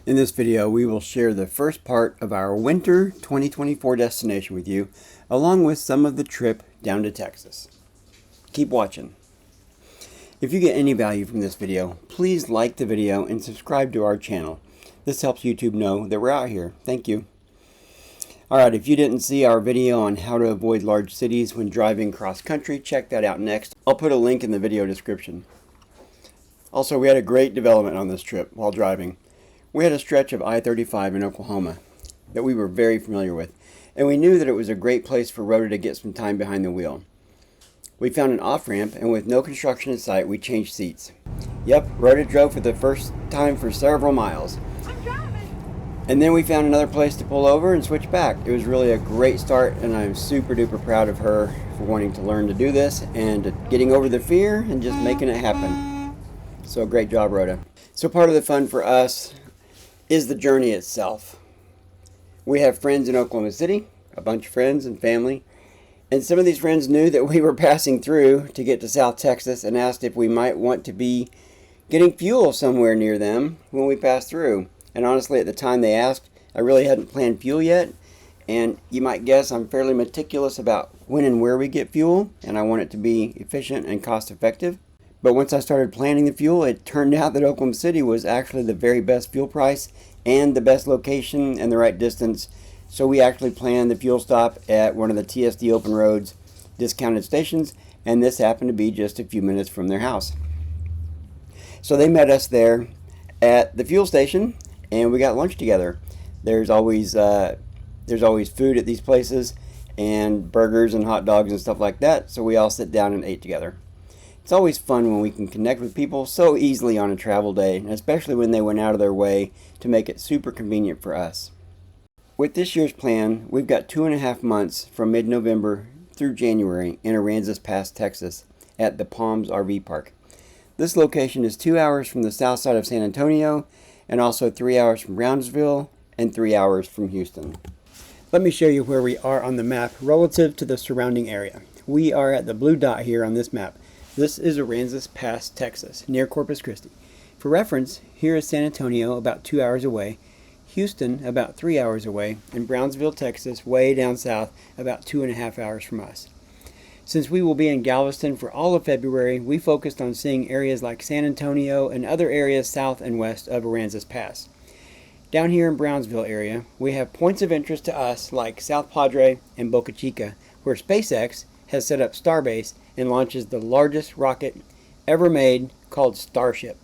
In this video, we will share the first part of our winter 2024 destination with you, along with some of the trip down to Texas. Keep watching. If you get any value from this video, please like the video and subscribe to our channel. This helps YouTube know that we're out here. Thank you. Alright, if you didn't see our video on how to avoid large cities when driving cross country, check that out next. I'll put a link in the video description. Also, we had a great development on this trip while driving. We had a stretch of I-35 in Oklahoma that we were very familiar with, and we knew that it was a great place for Rhoda to get some time behind the wheel. We found an off-ramp, and with no construction in sight, we changed seats. Yep, Rhoda drove for the first time for several miles. I'm driving. And then we found another place to pull over and switch back. It was really a great start, and I'm super duper proud of her for wanting to learn to do this and getting over the fear and just making it happen. So great job, Rhoda. So part of the fun for us is the journey itself. We have friends in Oklahoma City, a bunch of friends and family, and some of these friends knew that we were passing through to get to South Texas and asked if we might want to be getting fuel somewhere near them when we passed through. And honestly, at the time they asked, I really hadn't planned fuel yet, and you might guess I'm fairly meticulous about when and where we get fuel, and I want it to be efficient and cost effective. But once I started planning the fuel, it turned out that Oklahoma City was actually the very best fuel price and the best location and the right distance. So we actually planned the fuel stop at one of the TSD Open Roads discounted stations, and this happened to be just a few minutes from their house. So they met us there at the fuel station, and we got lunch together. There's always food at these places, and burgers and hot dogs and stuff like that. So we all sit down and ate together. It's always fun when we can connect with people so easily on a travel day, especially when they went out of their way to make it super convenient for us. With this year's plan, we've got 2.5 months from mid-November through January in Aransas Pass, Texas, at the Palms RV Park. This location is 2 hours from the south side of San Antonio, and also 3 hours from Brownsville and 3 hours from Houston. Let me show you where we are on the map relative to the surrounding area. We are at the blue dot here on this map. This is Aransas Pass, Texas, near Corpus Christi. For reference, here is San Antonio, about 2 hours away, Houston, about 3 hours away, and Brownsville, Texas, way down south, about 2.5 hours from us. Since we will be in Galveston for all of February, we focused on seeing areas like San Antonio and other areas south and west of Aransas Pass. Down here in Brownsville area, we have points of interest to us like South Padre and Boca Chica, where SpaceX has set up Starbase and launches the largest rocket ever made called Starship.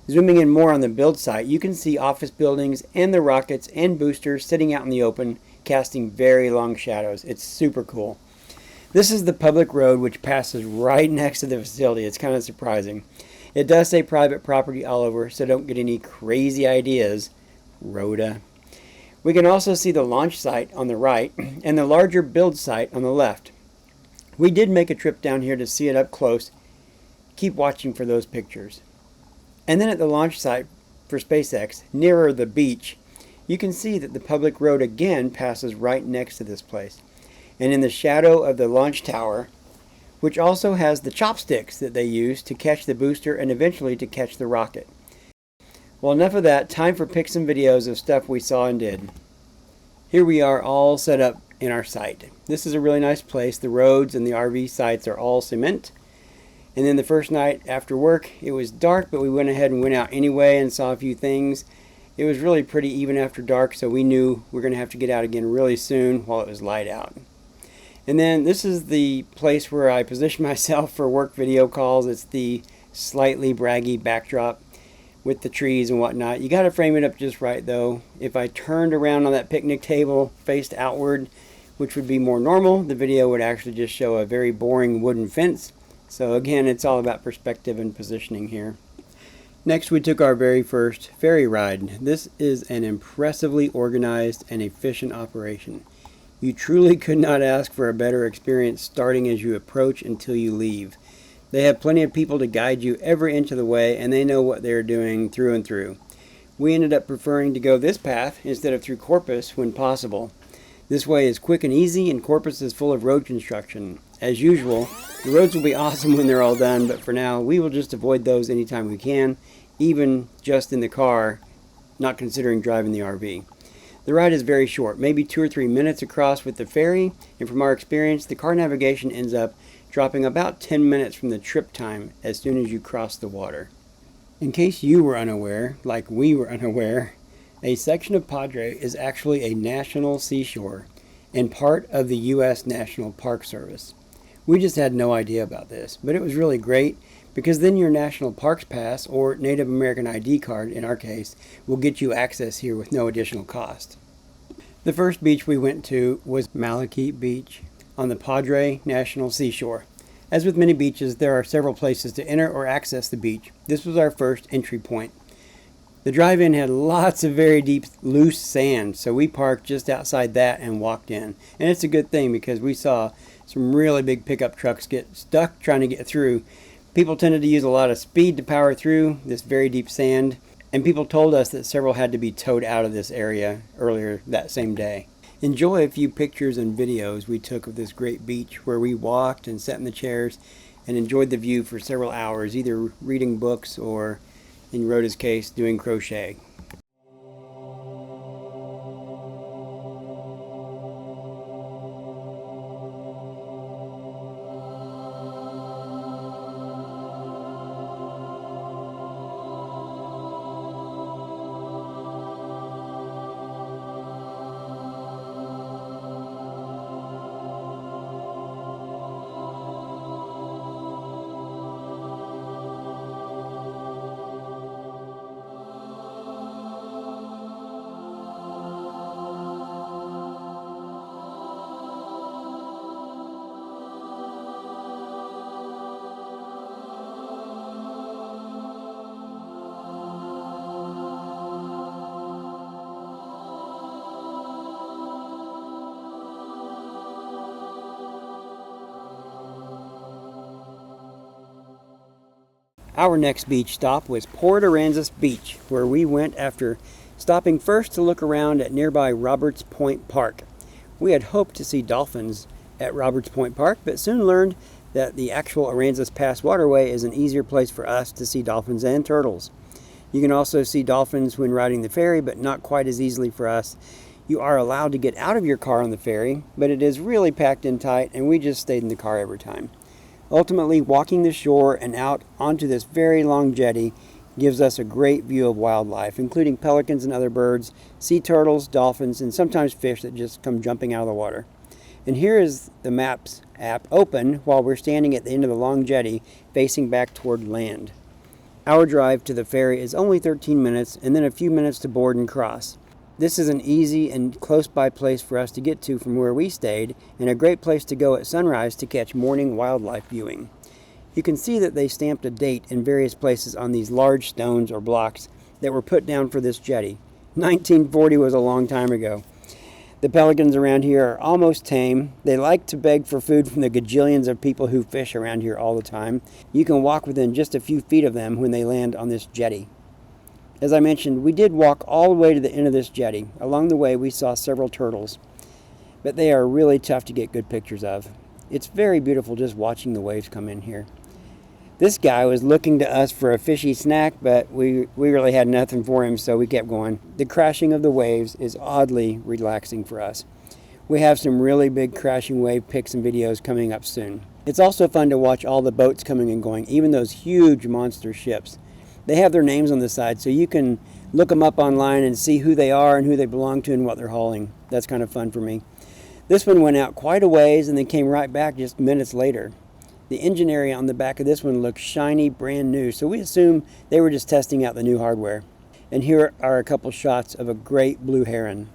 Zooming in more on the build site, you can see office buildings and the rockets and boosters sitting out in the open, casting very long shadows. It's super cool. This is the public road which passes right next to the facility. It's kind of surprising. It does say private property all over, so don't get any crazy ideas, Rhoda. We can also see the launch site on the right and the larger build site on the left. We did make a trip down here to see it up close. Keep watching for those pictures. And then at the launch site for SpaceX, nearer the beach, you can see that the public road again passes right next to this place. And in the shadow of the launch tower, which also has the chopsticks that they use to catch the booster and eventually to catch the rocket. Well, enough of that. Time for pics and videos of stuff we saw and did. Here we are all set up in our site. This is a really nice place. The roads and the RV sites are all cement. And then the first night after work, it was dark, but we went ahead and went out anyway and saw a few things. It was really pretty even after dark, so we knew we were going to have to get out again really soon while it was light out. And then this is the place where I position myself for work video calls. It's the slightly braggy backdrop with the trees and whatnot. You got to frame it up just right though. If I turned around on that picnic table, faced outward, which would be more normal, the video would actually just show a very boring wooden fence. So again, it's all about perspective and positioning here. Next, we took our very first ferry ride. This is an impressively organized and efficient operation. You truly could not ask for a better experience starting as you approach until you leave. They have plenty of people to guide you every inch of the way, and they know what they're doing through and through. We ended up preferring to go this path instead of through Corpus when possible. This way is quick and easy, and Corpus is full of road construction. As usual, the roads will be awesome when they're all done, but for now, we will just avoid those anytime we can, even just in the car, not considering driving the RV. The ride is very short, maybe 2 or 3 minutes across with the ferry, and from our experience, the car navigation ends up dropping about 10 minutes from the trip time as soon as you cross the water. In case you were unaware, like we were unaware, a section of Padre is actually a national seashore and part of the U.S. National Park Service. We just had no idea about this, but it was really great because then your National Parks Pass, or Native American ID card in our case, will get you access here with no additional cost. The first beach we went to was Malachite Beach on the Padre National Seashore. As with many beaches, there are several places to enter or access the beach. This was our first entry point. The drive-in had lots of very deep, loose sand, so we parked just outside that and walked in. And it's a good thing because we saw some really big pickup trucks get stuck trying to get through. People tended to use a lot of speed to power through this very deep sand, and people told us that several had to be towed out of this area earlier that same day. Enjoy a few pictures and videos we took of this great beach where we walked and sat in the chairs and enjoyed the view for several hours, either reading books or, in Rhoda's case, doing crochet. Our next beach stop was Port Aransas Beach, where we went after stopping first to look around at nearby Roberts Point Park. We had hoped to see dolphins at Roberts Point Park, but soon learned that the actual Aransas Pass waterway is an easier place for us to see dolphins and turtles. You can also see dolphins when riding the ferry, but not quite as easily for us. You are allowed to get out of your car on the ferry, but it is really packed in tight, and we just stayed in the car every time. Ultimately, walking the shore and out onto this very long jetty gives us a great view of wildlife, including pelicans and other birds, sea turtles, dolphins, and sometimes fish that just come jumping out of the water. And here is the Maps app open while we're standing at the end of the long jetty facing back toward land. Our drive to the ferry is only 13 minutes and then a few minutes to board and cross. This is an easy and close-by place for us to get to from where we stayed, and a great place to go at sunrise to catch morning wildlife viewing. You can see that they stamped a date in various places on these large stones or blocks that were put down for this jetty. 1940 was a long time ago. The pelicans around here are almost tame. They like to beg for food from the gajillions of people who fish around here all the time. You can walk within just a few feet of them when they land on this jetty. As I mentioned, we did walk all the way to the end of this jetty. Along the way, we saw several turtles, but they are really tough to get good pictures of. It's very beautiful just watching the waves come in here. This guy was looking to us for a fishy snack, but we really had nothing for him, so we kept going. The crashing of the waves is oddly relaxing for us. We have some really big crashing wave pics and videos coming up soon. It's also fun to watch all the boats coming and going, even those huge monster ships. They have their names on the side, so you can look them up online and see who they are and who they belong to and what they're hauling. That's kind of fun for me. This one went out quite a ways and then came right back just minutes later. The engine area on the back of this one looks shiny, brand new, so we assume they were just testing out the new hardware. And here are a couple shots of a great blue heron.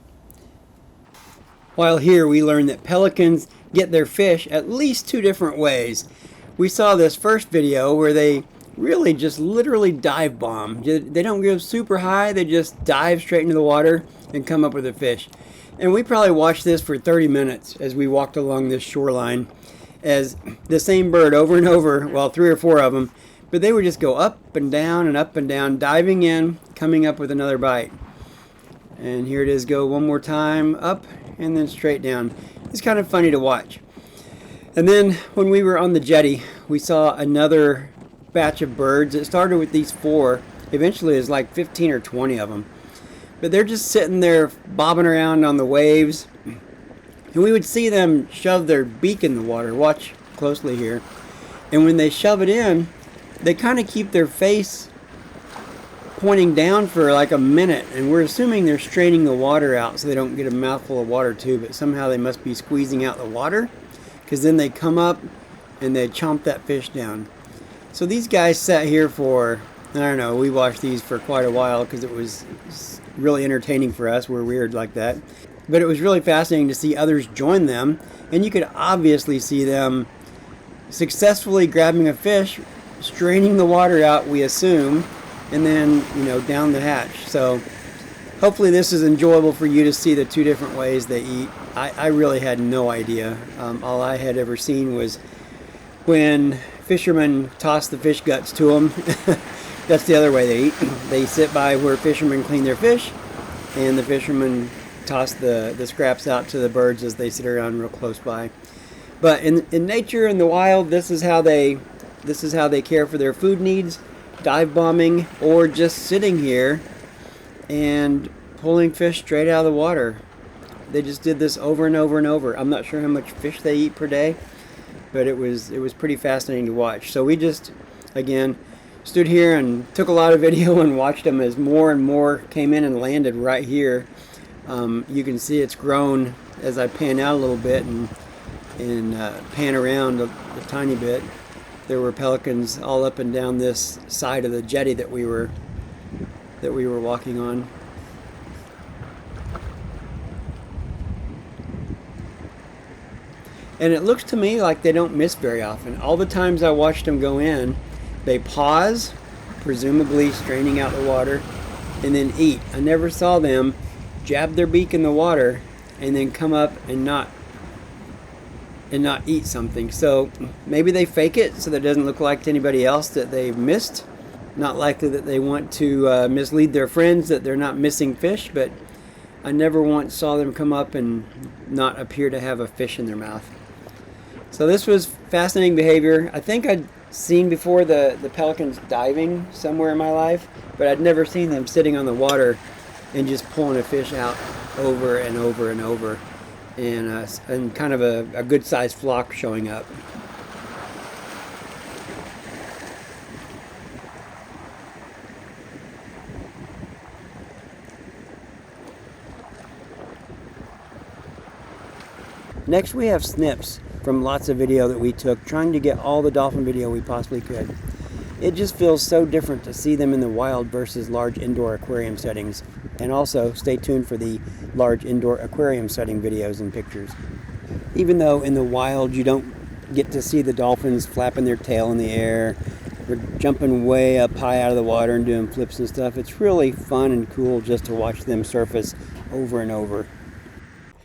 While here, we learned that pelicans get their fish at least 2 different ways. We saw this first video where they really just literally dive bomb. They don't go super high, they just dive straight into the water and come up with a fish. And we probably watched this for 30 minutes as we walked along this shoreline as the same bird over and over, well, 3 or 4 of them, but they would just go up and down, diving in, coming up with another bite. And here it is, go one more time, up and then straight down. It's kind of funny to watch. And then when we were on the jetty, we saw another batch of birds. It started with these 4. Eventually it was like 15 or 20 of them. But they're just sitting there bobbing around on the waves. And we would see them shove their beak in the water. Watch closely here. And when they shove it in, they kind of keep their face pointing down for like a minute. And we're assuming they're straining the water out so they don't get a mouthful of water too. But somehow they must be squeezing out the water, because then they come up and they chomp that fish down. So these guys sat here for, I don't know, we watched these for quite a while because it was really entertaining for us. We're weird like that. But it was really fascinating to see others join them. And you could obviously see them successfully grabbing a fish, straining the water out, we assume, and then, down the hatch. So hopefully this is enjoyable for you to see the two different ways they eat. I really had no idea. All I had ever seen was when fishermen toss the fish guts to them. That's the other way they eat. They sit by where fishermen clean their fish, and the fishermen toss the scraps out to the birds as they sit around real close by. But in nature, in the wild, this is how they care for their food needs: dive bombing or just sitting here and pulling fish straight out of the water. They just did this over and over and over. I'm not sure how much fish they eat per day, but it was pretty fascinating to watch. So we just, again, stood here and took a lot of video and watched them as more and more came in and landed right here. You can see it's grown as I pan out a little bit and pan around a tiny bit. There were pelicans all up and down this side of the jetty that we were walking on. And it looks to me like they don't miss very often. All the times I watched them go in, they pause, presumably straining out the water, and then eat. I never saw them jab their beak in the water and then come up and not eat something. So maybe they fake it so that it doesn't look like to anybody else that they've missed. Not likely that they want to mislead their friends that they're not missing fish, but I never once saw them come up and not appear to have a fish in their mouth. So this was fascinating behavior. I think I'd seen before the pelicans diving somewhere in my life, but I'd never seen them sitting on the water and just pulling a fish out over and over and over, and kind of a good-sized flock showing up. Next we have snips from lots of video that we took, trying to get all the dolphin video we possibly could. It just feels so different to see them in the wild versus large indoor aquarium settings. And also, stay tuned for the large indoor aquarium setting videos and pictures. Even though in the wild you don't get to see the dolphins flapping their tail in the air or jumping way up high out of the water and doing flips and stuff, it's really fun and cool just to watch them surface over and over.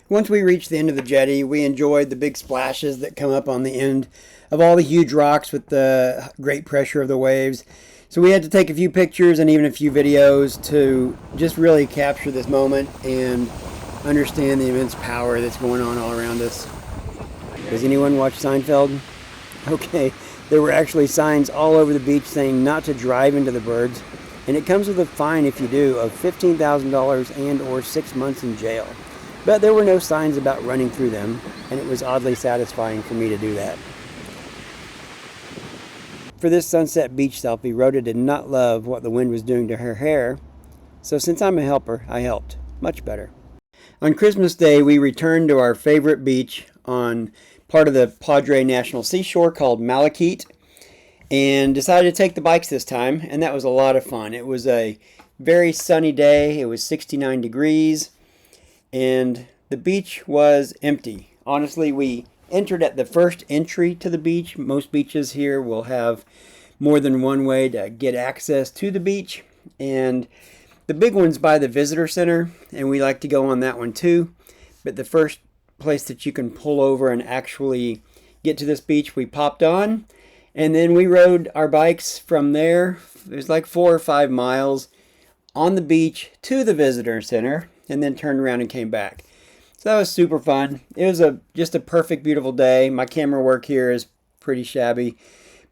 Once we reached the end of the jetty, we enjoyed the big splashes that come up on the end of all the huge rocks with the great pressure of the waves. So we had to take a few pictures and even a few videos to just really capture this moment and understand the immense power that's going on all around us. Does anyone watch Seinfeld? Okay, there were actually signs all over the beach saying not to drive into the birds, and it comes with a fine if you do of $15,000 and or 6 months in jail. But there were no signs about running through them, and it was oddly satisfying for me to do that. For this Sunset Beach selfie, Rhoda did not love what the wind was doing to her hair, so since I'm a helper, I helped. Much better. On Christmas Day, we returned to our favorite beach on part of the Padre National Seashore called Malachite, and decided to take the bikes this time, and that was a lot of fun. It was a very sunny day. It was 69 degrees, and the beach was empty. Honestly, we entered at the first entry to the beach. Most beaches here will have more than one way to get access to the beach, and the big one's by the visitor center, and we like to go on that one too. But the first place that you can pull over and actually get to this beach, we popped on, and then we rode our bikes from there. It was like 4 or 5 miles on the beach to the visitor center, and then turned around and came back. So that was super fun. It was just a perfect, beautiful day. My camera work here is pretty shabby,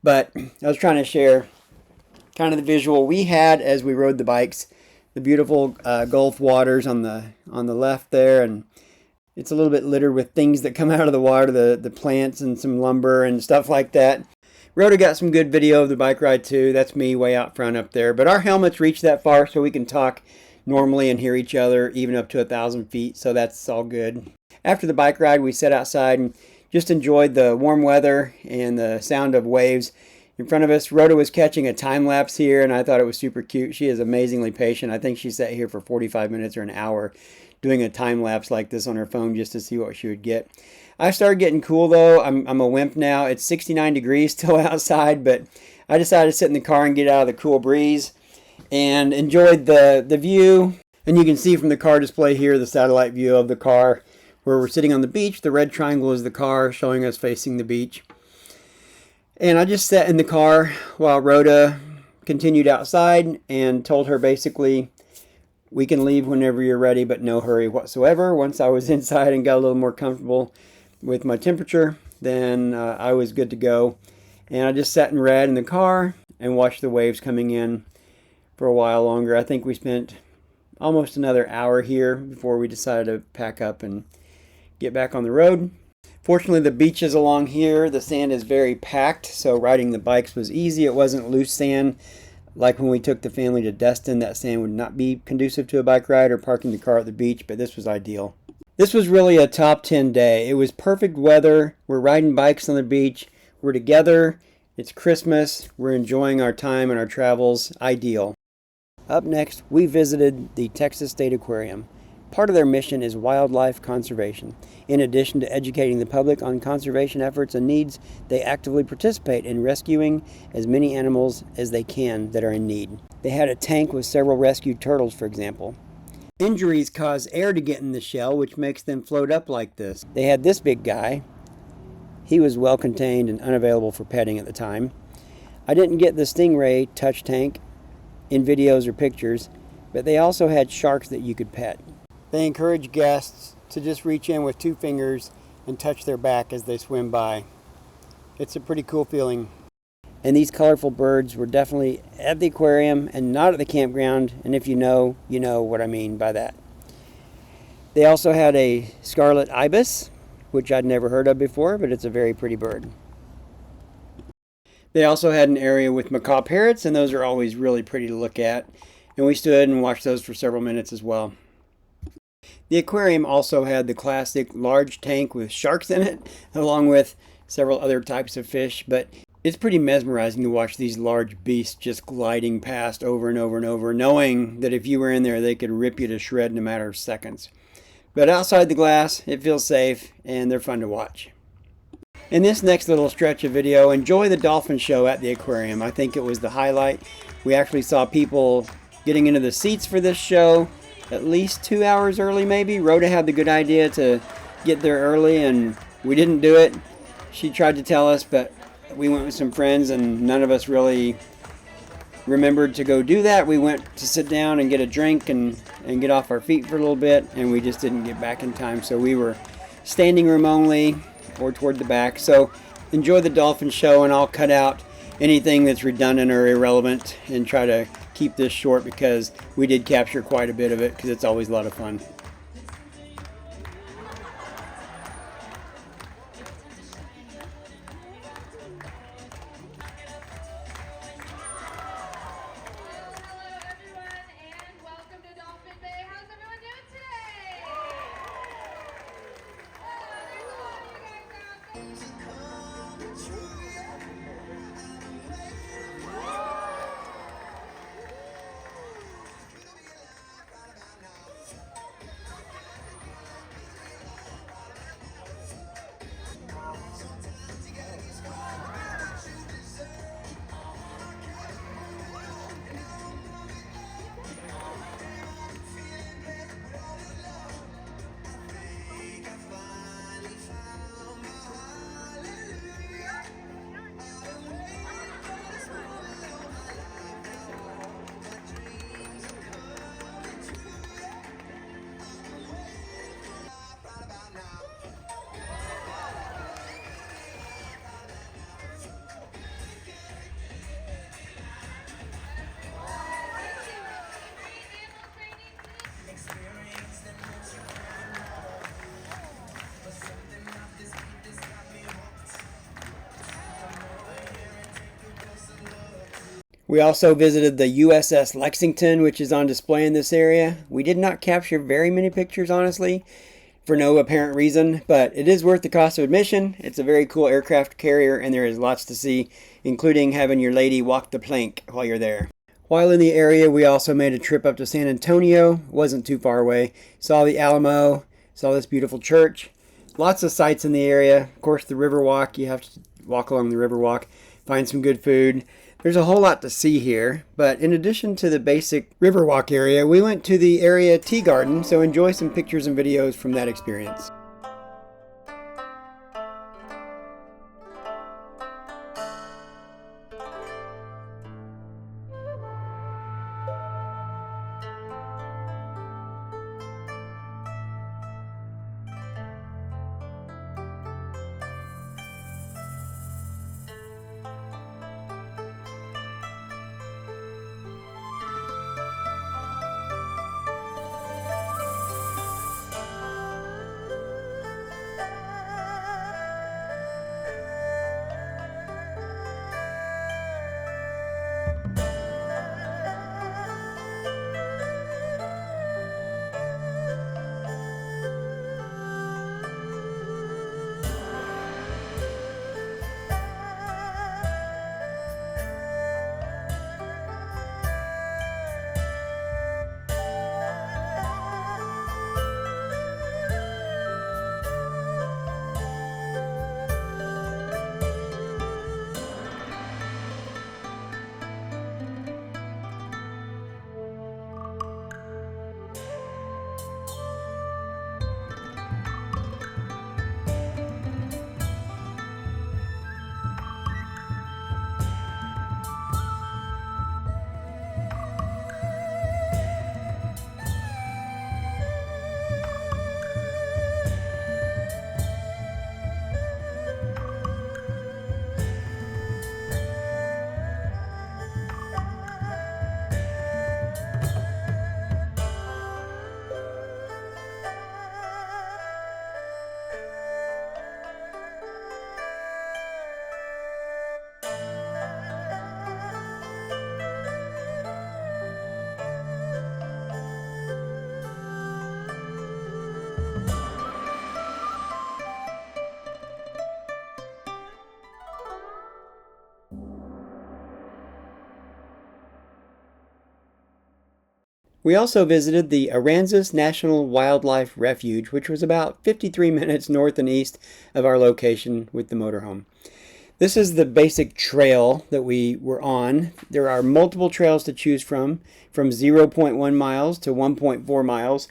but I was trying to share kind of the visual we had as we rode the bikes. the beautiful Gulf waters on the left there, and it's a little bit littered with things that come out of the water, the plants and some lumber and stuff like that. Rhoda got some good video of the bike ride too. That's me way out front up there. But our helmets reach that far so we can talk normally and hear each other even up to 1,000 feet. So that's all good. After the bike ride, we sat outside and just enjoyed the warm weather and the sound of waves in front of us. Rhoda was catching a time lapse here, and I thought it was super cute. She is amazingly patient. I think she sat here for 45 minutes or an hour doing a time lapse like this on her phone just to see what she would get. I started getting cool though. I'm a wimp now. It's 69 degrees still outside, but I decided to sit in the car and get out of the cool breeze and enjoyed the view. And you can see from the car display here the satellite view of the car where we're sitting on the beach. The red triangle is the car showing us facing the beach. And I just sat in the car while Rhoda continued outside and told her basically, we can leave whenever you're ready, but no hurry whatsoever. Once I was inside and got a little more comfortable with my temperature, then I was good to go. And I just sat and read in the car and watched the waves coming in for a while longer. I think we spent almost another hour here before we decided to pack up and get back on the road. Fortunately, the beaches along here, the sand is very packed, so riding the bikes was easy. It wasn't loose sand like when we took the family to Destin. That sand would not be conducive to a bike ride or parking the car at the beach, but this was ideal. This was really a top 10 day. It was perfect weather. We're riding bikes on the beach. We're together. It's Christmas. We're enjoying our time and our travels. Ideal. Up next, we visited the Texas State Aquarium. Part of their mission is wildlife conservation. In addition to educating the public on conservation efforts and needs, they actively participate in rescuing as many animals as they can that are in need. They had a tank with several rescued turtles, for example. Injuries cause air to get in the shell, which makes them float up like this. They had this big guy. He was well contained and unavailable for petting at the time. I didn't get the Stingray touch tank in videos or pictures, but they also had sharks that you could pet. They encourage guests to just reach in with 2 fingers and touch their back as they swim by. It's a pretty cool feeling. And these colorful birds were definitely at the aquarium and not at the campground. And if you know what I mean by that. They also had a scarlet ibis, which I'd never heard of before, but it's a very pretty bird. They also had an area with macaw parrots, and those are always really pretty to look at. And we stood and watched those for several minutes as well. The aquarium also had the classic large tank with sharks in it, along with several other types of fish, but it's pretty mesmerizing to watch these large beasts just gliding past over and over and over, knowing that if you were in there, they could rip you to shred in a matter of seconds. But outside the glass, it feels safe, and they're fun to watch. In this next little stretch of video, enjoy the dolphin show at the aquarium. I think it was the highlight. We actually saw people getting into the seats for this show at least 2 hours early maybe. Rhoda had the good idea to get there early, and we didn't do it. She tried to tell us, but we went with some friends and none of us really remembered to go do that. We went to sit down and get a drink and get off our feet for a little bit, and we just didn't get back in time. So we were standing room only or toward the back. So enjoy the dolphin show, and I'll cut out anything that's redundant or irrelevant and try to keep this short because we did capture quite a bit of it because it's always a lot of fun. We also visited the USS Lexington, which is on display in this area. We did not capture very many pictures, honestly, for no apparent reason, but it is worth the cost of admission. It's a very cool aircraft carrier, and there is lots to see, including having your lady walk the plank while you're there. While in the area, we also made a trip up to San Antonio. Wasn't too far away. Saw the Alamo, saw this beautiful church. Lots of sights in the area. Of course, the Riverwalk. You have to walk along the Riverwalk, find some good food. There's a whole lot to see here, but in addition to the basic Riverwalk area, we went to the area tea garden, so enjoy some pictures and videos from that experience. We also visited the Aransas National Wildlife Refuge, which was about 53 minutes north and east of our location with the motorhome. This is the basic trail that we were on. There are multiple trails to choose from 0.1 miles to 1.4 miles.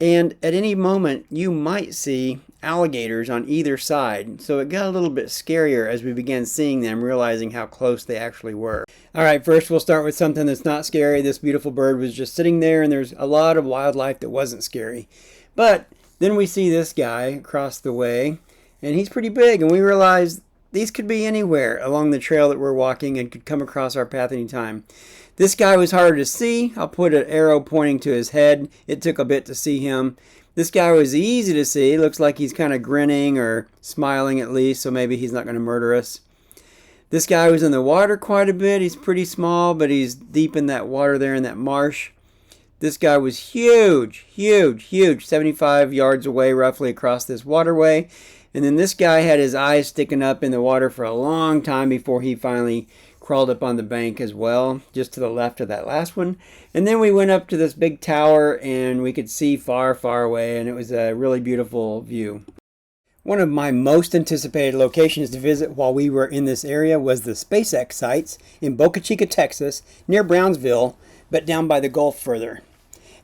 And at any moment, you might see alligators on either side. So it got a little bit scarier as we began seeing them, realizing how close they actually were. All right, first we'll start with something that's not scary. This beautiful bird was just sitting there, and there's a lot of wildlife that wasn't scary. But then we see this guy across the way, and he's pretty big, and we realize these could be anywhere along the trail that we're walking and could come across our path anytime. This guy was harder to see. I'll put an arrow pointing to his head. It took a bit to see him. This guy was easy to see. Looks like he's kind of grinning or smiling at least, so maybe he's not going to murder us. This guy was in the water quite a bit. He's pretty small, but he's deep in that water there in that marsh. This guy was huge, 75 yards away roughly across this waterway. And then this guy had his eyes sticking up in the water for a long time before he finally crawled up on the bank as well, just to the left of that last one. And then we went up to this big tower and we could see far, far away, and it was a really beautiful view. One of my most anticipated locations to visit while we were in this area was the SpaceX sites in Boca Chica, Texas, near Brownsville, but down by the Gulf further.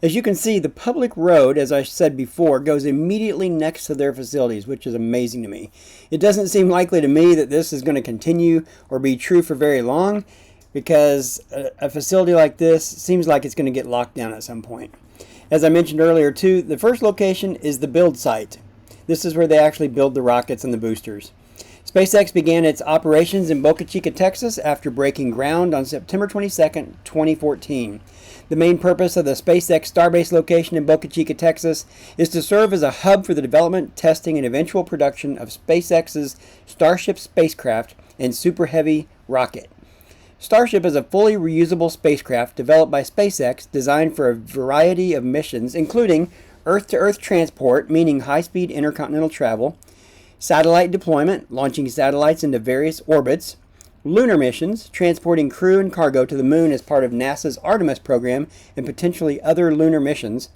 As you can see, the public road, as I said before, goes immediately next to their facilities, which is amazing to me. It doesn't seem likely to me that this is going to continue or be true for very long, because a facility like this seems like it's going to get locked down at some point. As I mentioned earlier too, the first location is the build site. This is where they actually build the rockets and the boosters. SpaceX began its operations in Boca Chica, Texas after breaking ground on September 22nd, 2014. The main purpose of the SpaceX Starbase location in Boca Chica, Texas is to serve as a hub for the development, testing, and eventual production of SpaceX's Starship spacecraft and Super Heavy rocket. Starship is a fully reusable spacecraft developed by SpaceX designed for a variety of missions, including Earth-to-Earth transport, meaning high-speed intercontinental travel, satellite deployment, launching satellites into various orbits, lunar missions, transporting crew and cargo to the moon as part of NASA's Artemis program and potentially other lunar missions,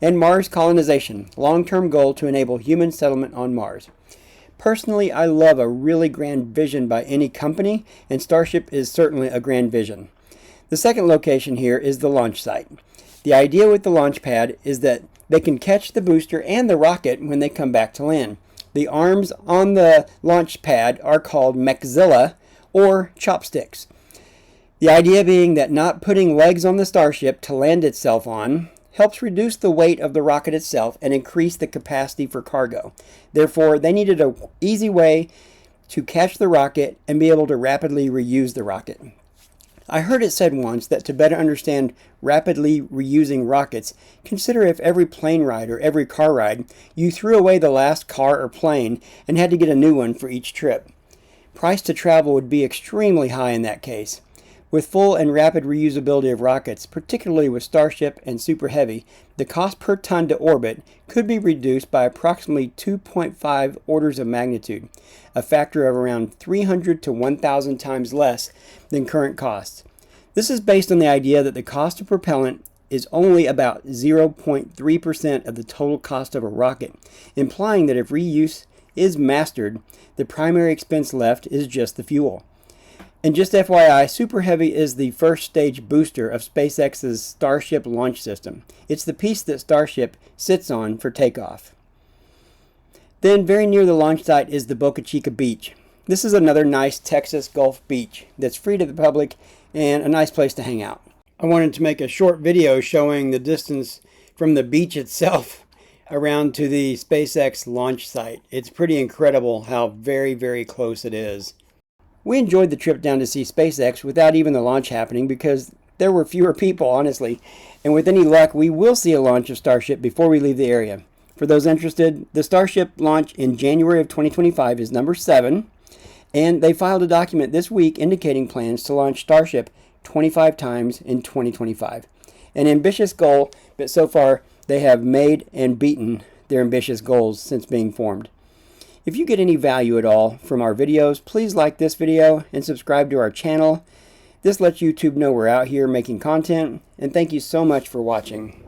and Mars colonization, long-term goal to enable human settlement on Mars. Personally, I love a really grand vision by any company, and Starship is certainly a grand vision. The second location here is the launch site. The idea with the launch pad is that they can catch the booster and the rocket when they come back to land. The arms on the launch pad are called maxilla, or chopsticks. The idea being that not putting legs on the Starship to land itself on helps reduce the weight of the rocket itself and increase the capacity for cargo. Therefore, they needed an easy way to catch the rocket and be able to rapidly reuse the rocket. I heard it said once that to better understand rapidly reusing rockets, consider if every plane ride or every car ride, you threw away the last car or plane and had to get a new one for each trip. Price to travel would be extremely high in that case. With full and rapid reusability of rockets, particularly with Starship and Super Heavy, the cost per ton to orbit could be reduced by approximately 2.5 orders of magnitude, a factor of around 300 to 1,000 times less than current costs. This is based on the idea that the cost of propellant is only about 0.3% of the total cost of a rocket, implying that if reuse is mastered, the primary expense left is just the fuel. And just FYI, Super Heavy is the first stage booster of SpaceX's Starship launch system. It's the piece that Starship sits on for takeoff. Then very near the launch site is the Boca Chica Beach. This is another nice Texas Gulf beach that's free to the public and a nice place to hang out. I wanted to make a short video showing the distance from the beach itself around to the SpaceX launch site. It's pretty incredible how very, very close it is. We enjoyed the trip down to see SpaceX without even the launch happening because there were fewer people, honestly. And with any luck, we will see a launch of Starship before we leave the area. For those interested, the Starship launch in January of 2025 is number 7. And they filed a document this week indicating plans to launch Starship 25 times in 2025. An ambitious goal, but so far they have made and beaten their ambitious goals since being formed. If you get any value at all from our videos, please like this video and subscribe to our channel. This lets YouTube know we're out here making content, and thank you so much for watching.